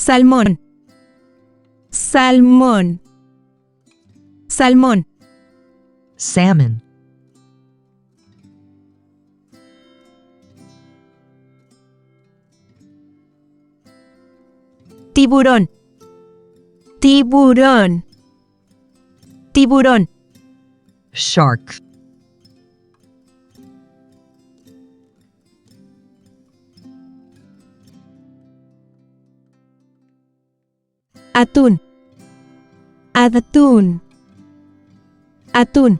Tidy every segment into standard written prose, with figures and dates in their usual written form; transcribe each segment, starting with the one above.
salmón, salmón, salmón, salmon, tiburón, tiburón, tiburón, shark, atún, atún, atún,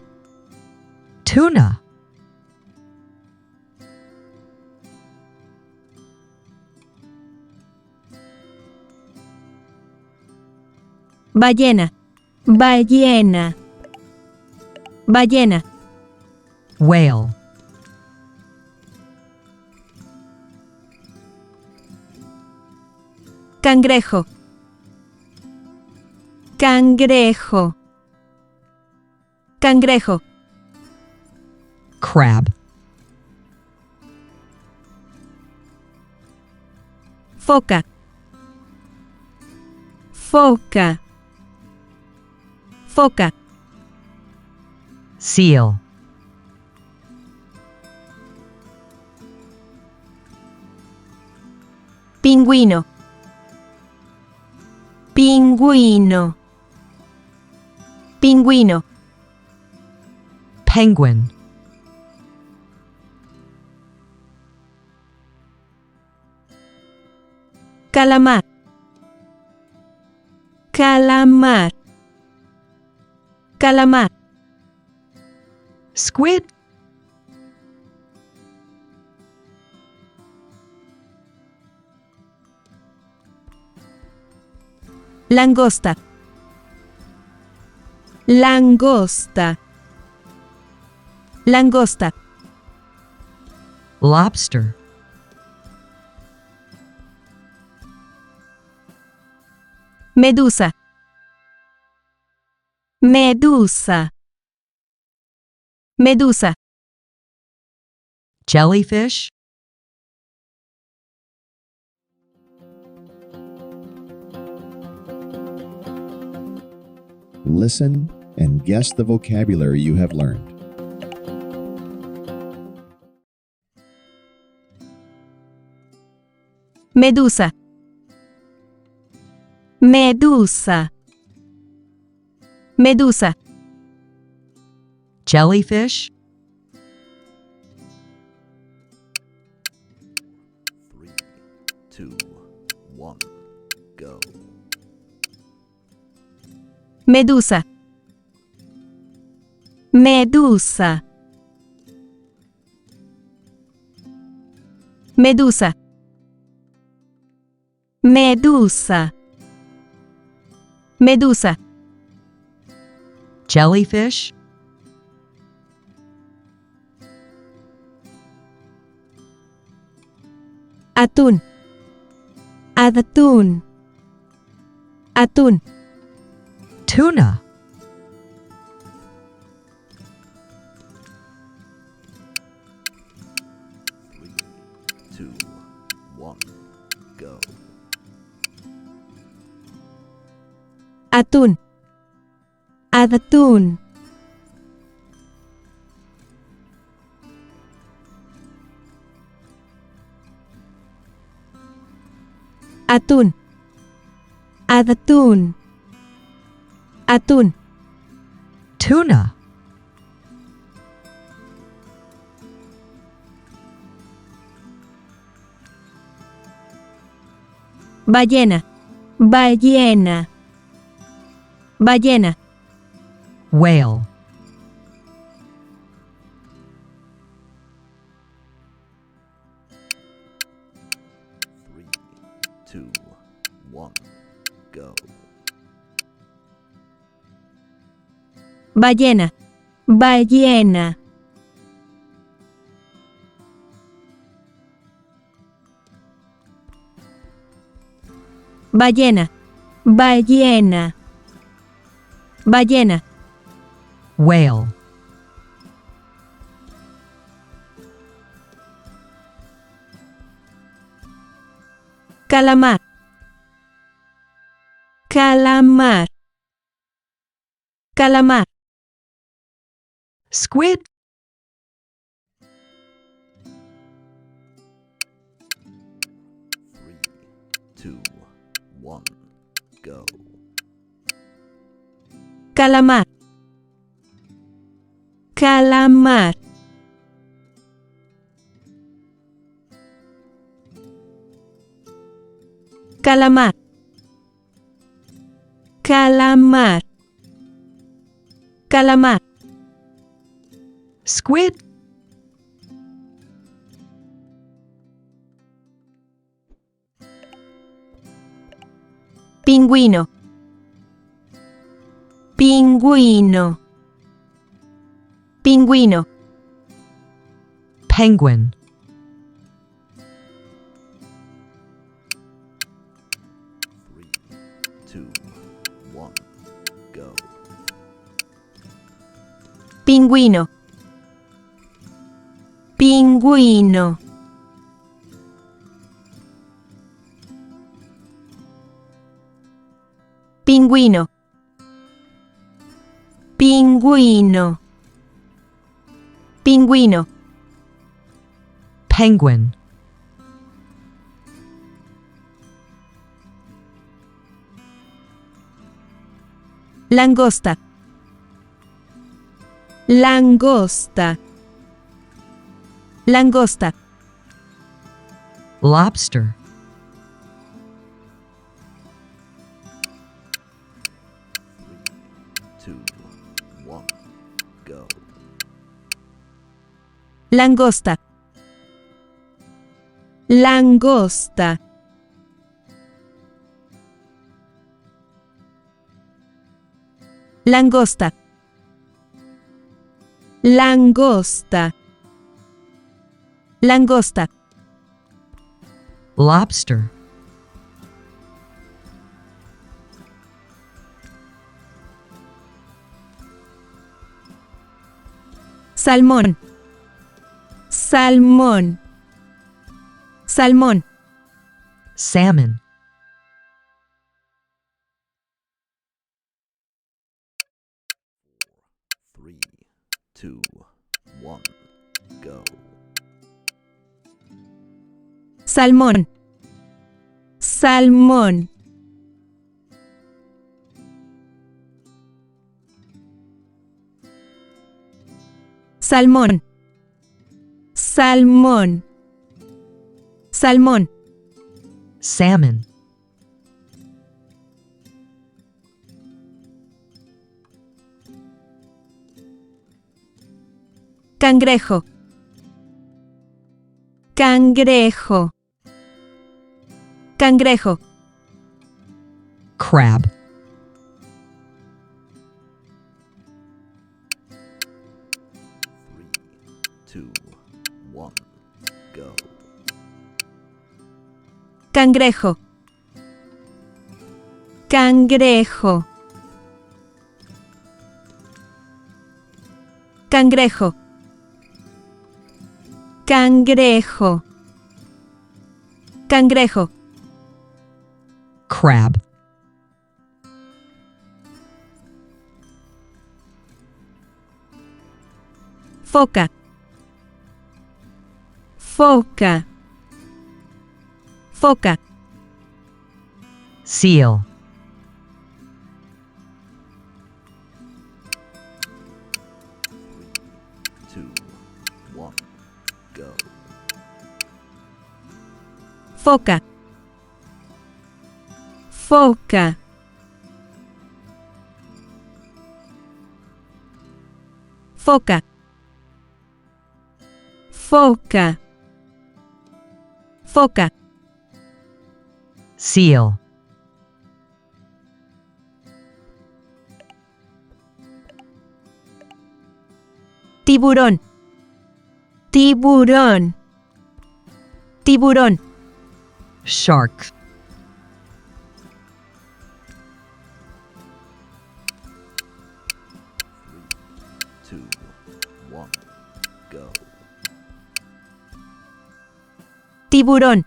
tuna, ballena, ballena, ballena, whale, cangrejo, cangrejo, cangrejo, crab, foca, foca, foca, seal, pingüino, pingüino, pingüino, penguin, calamar, calamar, calamar, squid, langosta, langosta, langosta, lobster, medusa, medusa, medusa, jellyfish, Listen and guess the vocabulary you have learned. medusa, medusa, medusa, jellyfish, 3, 2, 1, go. medusa, medusa, medusa, medusa, medusa, jellyfish, atún, atún, atún, tuna, 3, 2, 1, go. atún, atún, atún, atún, atún, tuna, ballena, ballena, ballena, whale, 3, 2, 1, go. ballena, ballena, ballena, ballena, ballena, whale, calamar, calamar, calamar, Squid. 3, 2, 1, go. calamar, calamar, calamar, calamar, calamar, Squid. pingüino, pingüino, pingüino, Penguin. 3, 2, 1, go. pingüino, pingüino, pingüino, pingüino, pingüino, Penguin. langosta, langosta, langosta, Lobster. 3, 2, 1, go. langosta, langosta, langosta, langosta, langosta, Lobster. salmón, salmón, salmón, Salmon. 3, 2, 1, go. salmón, salmón, salmón, salmón, salmón, Salmon. cangrejo, cangrejo, cangrejo, Crab. 3, 2, 1, go. cangrejo, cangrejo, cangrejo, cangrejo, cangrejo, Crab. foca, foca, foca, Seal. 3, 2, 1, go. foca, foca, foca, foca, foca, Seal. tiburón, tiburón, tiburón, Shark. 3, 2, 1, go. tiburón,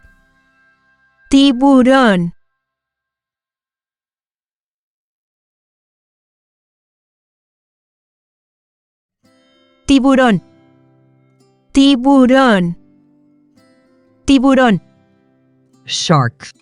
tiburón, tiburón, tiburón, tiburón, shark,